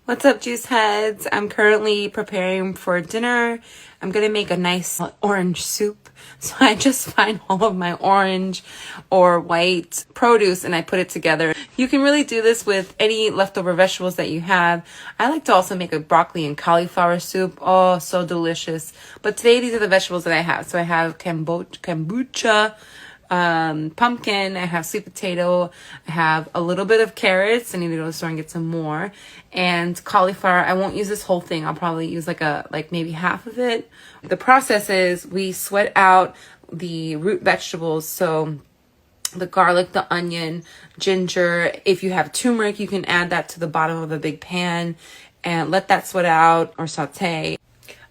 What's up, juice heads? I'm currently preparing for dinner. I'm gonna make a nice orange soup. So I just find all of my orange or white produce and I put it together. You can really do this with any leftover vegetables that you have. I like to also make a broccoli and cauliflower soup. Oh, so delicious. But today these are the vegetables that I have. So I have kombucha, pumpkin, I have sweet potato, I have a little bit of carrots. I need to go to the store and get some more, and cauliflower. I won't use this whole thing. I'll probably use like maybe half of it. The process is we sweat out the root vegetables, so the garlic, the onion, ginger. If you have turmeric, you can add that to the bottom of a big pan and let that sweat out or saute.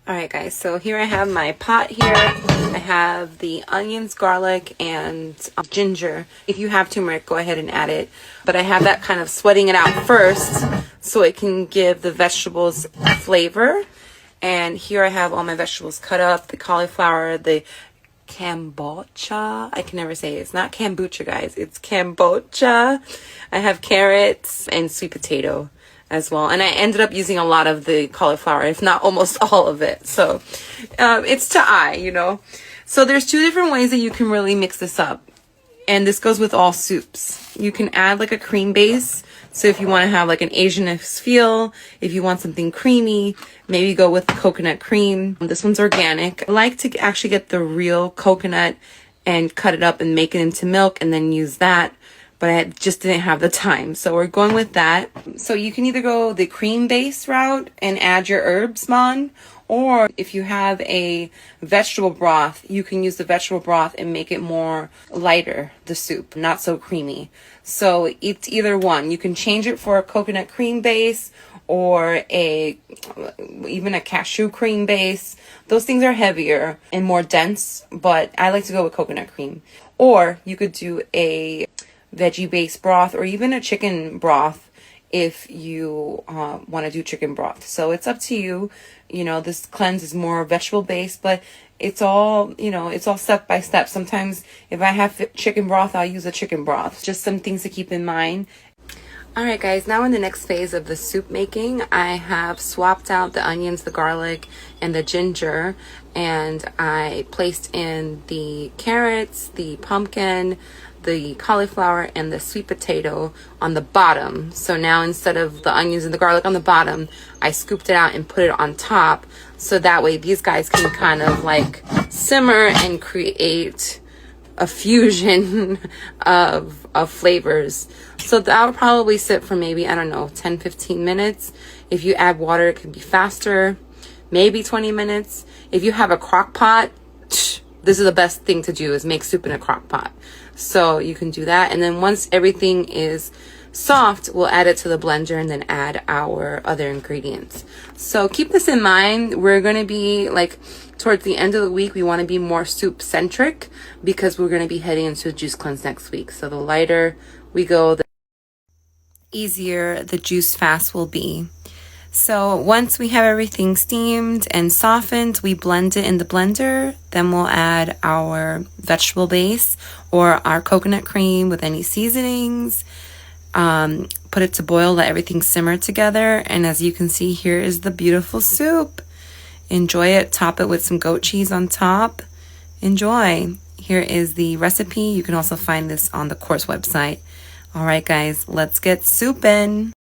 All right, guys, so here I have my pot here. I have the onions, garlic, and ginger. If you have turmeric, go ahead and add it. But I have that kind of sweating it out first so it can give the vegetables flavor. And here I have all my vegetables cut up, the cauliflower, the kombucha. I can never say it. It's not kombucha, guys. It's kombucha. I have carrots and sweet potato as well, and I ended up using a lot of the cauliflower, if not almost all of it. So it's to eye, you know. So there's two different ways that you can really mix this up, and this goes with all soups. You can add like a cream base. So if you want to have like an Asianist feel, if you want something creamy, maybe go with coconut cream. This one's organic. I like to actually get the real coconut and cut it up and make it into milk and then use that. But I just didn't have the time. So we're going with that. So you can either go the cream base route and add your herbs on, or if you have a vegetable broth, you can use the vegetable broth and make it more lighter, the soup, not so creamy. So it's either one. You can change it for a coconut cream base or even a cashew cream base. Those things are heavier and more dense, but I like to go with coconut cream. Or you could do a veggie based broth or even a chicken broth if you want to do chicken broth. So it's up to you. You know, this cleanse is more vegetable based, but it's all, you know, it's all step by step. Sometimes if I have chicken broth, I'll use a chicken broth. Just some things to keep in mind. All right, guys, now in the next phase of the soup making, I have swapped out the onions, the garlic, and the ginger, and I placed in the carrots, the pumpkin, the cauliflower, and the sweet potato on the bottom. So now instead of the onions and the garlic on the bottom, I scooped it out and put it on top. So that way these guys can kind of like simmer and create a fusion of flavors. So that would probably sit for maybe, I don't know, 10-15 minutes. If you add water, it could be faster, maybe 20 minutes. If you have a crock pot, this is the best thing to do, is make soup in a crock pot. So you can do that. And then once everything is soft, we'll add it to the blender and then add our other ingredients. So keep this in mind. We're going to be like towards the end of the week, we want to be more soup centric because we're going to be heading into a juice cleanse next week. So the lighter we go, the easier the juice fast will be. So once we have everything steamed and softened, we blend it in the blender. Then we'll add our vegetable base or our coconut cream with any seasonings. Put it to boil, let everything simmer together. And as you can see, here is the beautiful soup. Enjoy it. Top it with some goat cheese on top. Enjoy. Here is the recipe. You can also find this on the course website. All right, guys, let's get souping.